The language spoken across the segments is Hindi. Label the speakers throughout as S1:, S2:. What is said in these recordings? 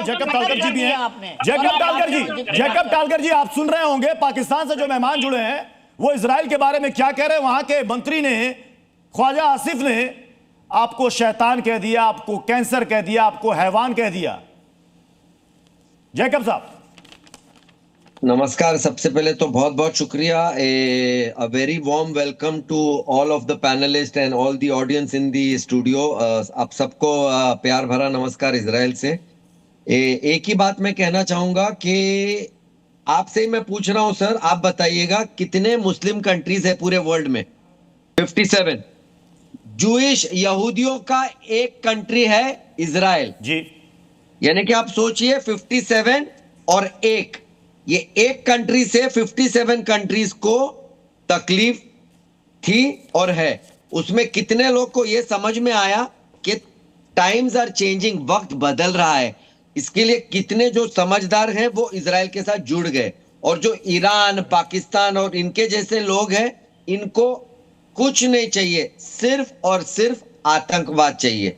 S1: जैकब टालकर जी भी हैं। जैकब टालकर जी, आप सुन रहे होंगे पाकिस्तान से जो मेहमान जुड़े हैं वो इजराइल के बारे में क्या कह रहे हैं। वहां के मंत्री ने, ख्वाजा आसिफ ने आपको शैतान कह दिया, आपको कैंसर कह दिया, आपको हैवान कह दिया। जैकब साहब
S2: नमस्कार। सबसे पहले तो बहुत बहुत शुक्रिया। A very warm welcome to all of the panelist and all the audience in the studio. आप सबको प्यार भरा नमस्कार इजराइल से। एक ही बात मैं कहना चाहूंगा कि आपसे ही मैं पूछ रहा हूं सर, आप बताइएगा कितने मुस्लिम कंट्रीज है पूरे वर्ल्ड में? 57। जूइश यहूदियों का एक कंट्री है इजराइल
S1: जी,
S2: यानी कि आप सोचिए 57 और एक, ये एक कंट्री से 57 कंट्रीज को तकलीफ थी और है। उसमें कितने लोग को यह समझ में आया कि टाइम्स आर चेंजिंग, वक्त बदल रहा है। इसके लिए कितने जो समझदार हैं वो इजराइल के साथ जुड़ गए। और जो ईरान, पाकिस्तान और इनके जैसे लोग हैं, इनको कुछ नहीं चाहिए, सिर्फ और सिर्फ आतंकवाद चाहिए।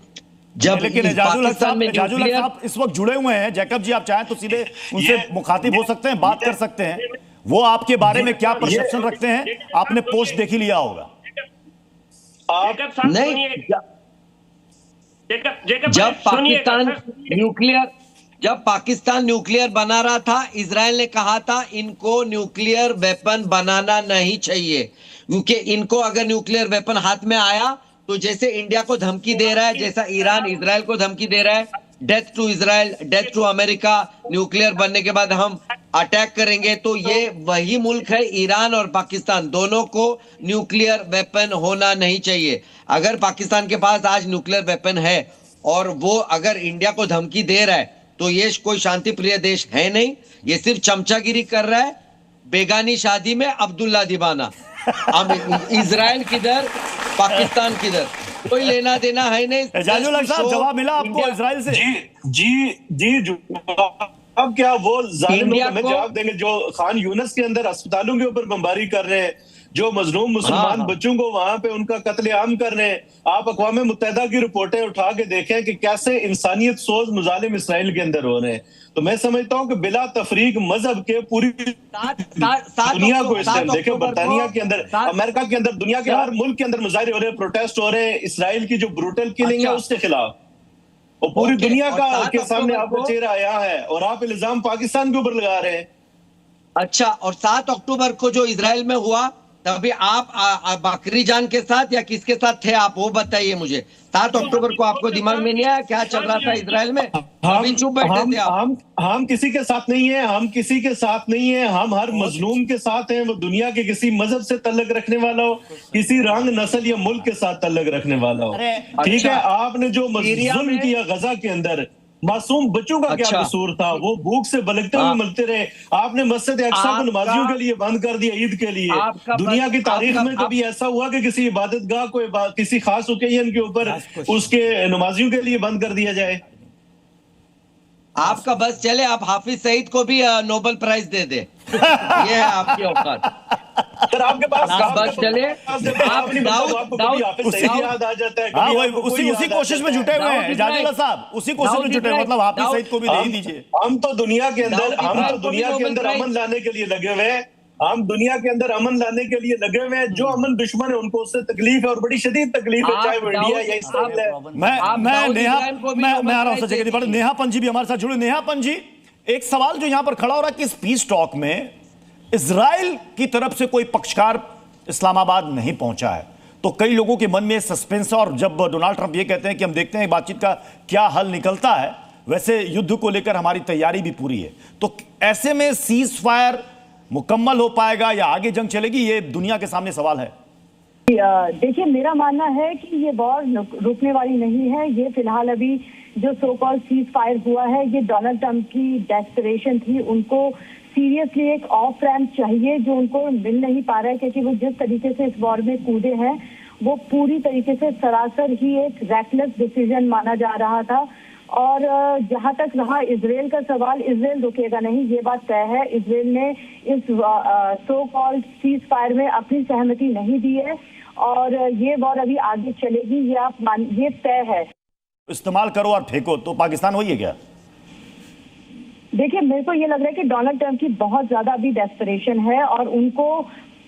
S2: जब
S1: लेकिन एजाजुल हक साहब इस वक्त जुड़े हुए हैं। जैकब जी, आप चाहें तो सीधे उनसे मुखातिब हो सकते हैं, बात कर सकते हैं। वो आपके बारे में क्या परसेप्शन रखते हैं? आपने पोस्ट देख ही लिया होगा।
S2: नहीं, जब पाकिस्तान न्यूक्लियर बना रहा था, इजराइल ने कहा था इनको न्यूक्लियर वेपन बनाना नहीं चाहिए, क्योंकि इनको अगर न्यूक्लियर वेपन हाथ में आया तो जैसे इंडिया को धमकी दे रहा है, जैसा ईरान इजराइल को धमकी दे रहा है, death to Israel, death to America, nuclear बनने के बाद हम अटैक करेंगे, तो ये वही मुल्क है, ईरान और पाकिस्तान दोनों को न्यूक्लियर वेपन होना नहीं चाहिए। अगर पाकिस्तान के पास आज न्यूक्लियर वेपन है और वो अगर इंडिया को धमकी दे रहा है, तो ये कोई शांति प्रिय देश है नहीं। ये सिर्फ चमचागिरी कर रहा है। बेगानी शादी में अब्दुल्ला दीवाना। अब इजराइल किधर, पाकिस्तान किधर, कोई लेना देना है नहीं।
S1: एजाजुल हक साहब, जवाब मिला आपको इजराइल से?
S3: जी अब क्या वो जालिम लोग हमें जवाब देंगे जो खान यूनस के अंदर अस्पतालों के ऊपर बमबारी कर रहे हैं, जो मजलूम मुसलमान बच्चों को वहां पे उनका कत्लेआम कर रहे हैं। आप अक़वाम मुत्तहिदा की रिपोर्टें उठा के देखें कि कैसे इंसानियत सोज मुजालिम इसराइल के अंदर हो रहे हैं। तो मैं समझता हूं कि बिला तफरीक मजहब के पूरी दुनिया को इस टाइम देखें, बरतानिया के अंदर, अमेरिका के अंदर, दुनिया के हर मुल्क के अंदर मुजाहरे हो रहे हैं, प्रोटेस्ट हो रहे हैं इसराइल की जो ब्रूटल किलिंग है उसके खिलाफ। और पूरी दुनिया का के सामने आपका चेहरा आया है और आप इल्जाम पाकिस्तान के ऊपर लगा रहे हैं।
S2: अच्छा, और 7 अक्टूबर को जो इजराइल में हुआ, तभी आप बकरी जान के साथ या किसके साथ थे आप, वो बताइए मुझे। 7 अक्टूबर को आपको दिमाग में नहीं आया क्या चल रहा था इजराइल में? अभी चुप बैठे थे आप।
S3: हम किसी के साथ नहीं है, हम किसी के साथ नहीं है, हम हर मजलूम के साथ हैं। वो दुनिया के किसी मजहब से तल्लक रखने वाला हो, किसी रंग, नस्ल या मुल्क के साथ तल्लक रखने वाला हो, ठीक है। आपने जो जुल्म किया गजा के अंदर, मासूम बच्चों का क्या कसूर था? वो भूख से बलगते हुए मरते रहे। आपने मस्जिद अक्सा को नमाजियों के लिए बंद कर दिया, ईद के लिए। दुनिया की तारीख में कभी ऐसा हुआ कि किसी इबादतगाह को किसी खास ओकेजन के ऊपर उसके नमाजियों के लिए बंद कर दिया जाए?
S2: आपका बस चले, आप हाफिज सईद को भी नोबेल प्राइज दे दे। ये है आपकी औकात।
S3: सर आपके पास
S2: बस चले, आप
S3: याद आ जाता है।
S1: उसी कोशिश में जुटे हुए हैं एजाजुल हक साहब, उसी कोशिश में जुटे, मतलब हाफिज सईद को भी दे ही दीजिए।
S3: हम तो दुनिया के अंदर अमन लाने के लिए लगे हुए हैं। हम दुनिया के अंदर अमन लाने के लिए लगे हुए हैं। जो अमन दुश्मन है उनको उससे तकलीफ है और बड़ी शदीद तकलीफ है, चाहे वो इंडिया या इसराइल है।
S1: मैं आ रहा हूं नेहा पंजी भी हमारे साथ जुड़े। नेहा पंजी, एक सवाल जो यहां पर खड़ा हो रहा है कि इस पीस टॉक में इजराइल की तरफ से कोई पक्षकार इस्लामाबाद नहीं पहुंचा है, तो कई लोगों के मन में सस्पेंस है। और जब डोनाल्ड ट्रंप ये कहते हैं कि हम देखते हैं बातचीत का क्या हल निकलता है, वैसे युद्ध को लेकर हमारी तैयारी भी पूरी है, तो ऐसे में सीज फायर मुकम्मल हो पाएगा या आगे जंग चलेगी? ये दुनिया के सामने सवाल है।
S4: देखिए, मेरा मानना है कि ये वॉर रुकने वाली नहीं है। ये फिलहाल अभी जो सो कॉल्ड सीज फायर हुआ है, ये डोनाल्ड ट्रंप की डेस्परेशन थी। उनको सीरियसली एक ऑफ रैंप चाहिए जो उनको मिल नहीं पा रहा है, क्योंकि वो जिस तरीके से इस वॉर में कूदे हैं वो पूरी तरीके से सरासर ही एक रैकलेस डिसीजन माना जा रहा था। और जहां तक रहा इजराइल का सवाल, इजराइल रुकेगा नहीं, ये बात तय है। इजराइल ने इस सो कॉल्ड सीज फायर में अपनी सहमति नहीं दी है और ये वॉर अभी आगे चलेगी, ये तय है।
S1: इस्तेमाल करो और फेंको, तो पाकिस्तान वही है क्या?
S4: देखिए, मेरे को ये लग रहा है कि डोनाल्ड ट्रंप की बहुत ज्यादा अभी डेस्परेशन है, और उनको,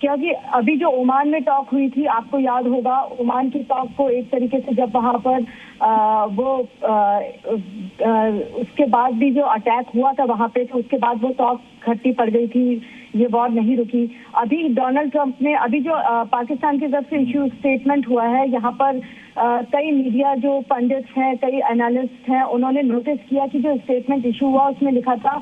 S4: क्योंकि अभी जो ओमान में टॉक हुई थी, आपको याद होगा, ओमान की टॉक को एक तरीके से जब वहां पर उसके बाद भी जो अटैक हुआ था वहां पे, तो उसके बाद वो टॉक खट्टी पड़ गई थी, ये वॉर नहीं रुकी। अभी डोनाल्ड ट्रंप ने अभी जो पाकिस्तान की तरफ से इश्यू स्टेटमेंट हुआ है, यहाँ पर कई मीडिया जो पंडित हैं, कई एनालिस्ट हैं, उन्होंने नोटिस किया कि जो स्टेटमेंट इशू हुआ उसमें लिखा था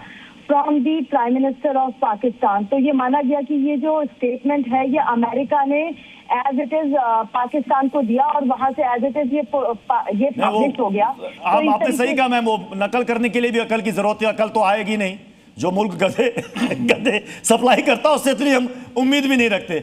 S4: from the prime minister of Pakistan. तो ये माना गया कि ये जो स्टेटमेंट है ये अमेरिका ने एज इट इज पाकिस्तान को दिया, और वहां से एज इट इज ये पब्लिश हो गया। तो
S1: आपने सही कहा मैम, वो नकल करने के लिए भी अकल की जरूरत है, अकल तो आएगी नहीं। जो मुल्क गधे सप्लाई करता उससे इतनी हम उम्मीद भी नहीं रखते।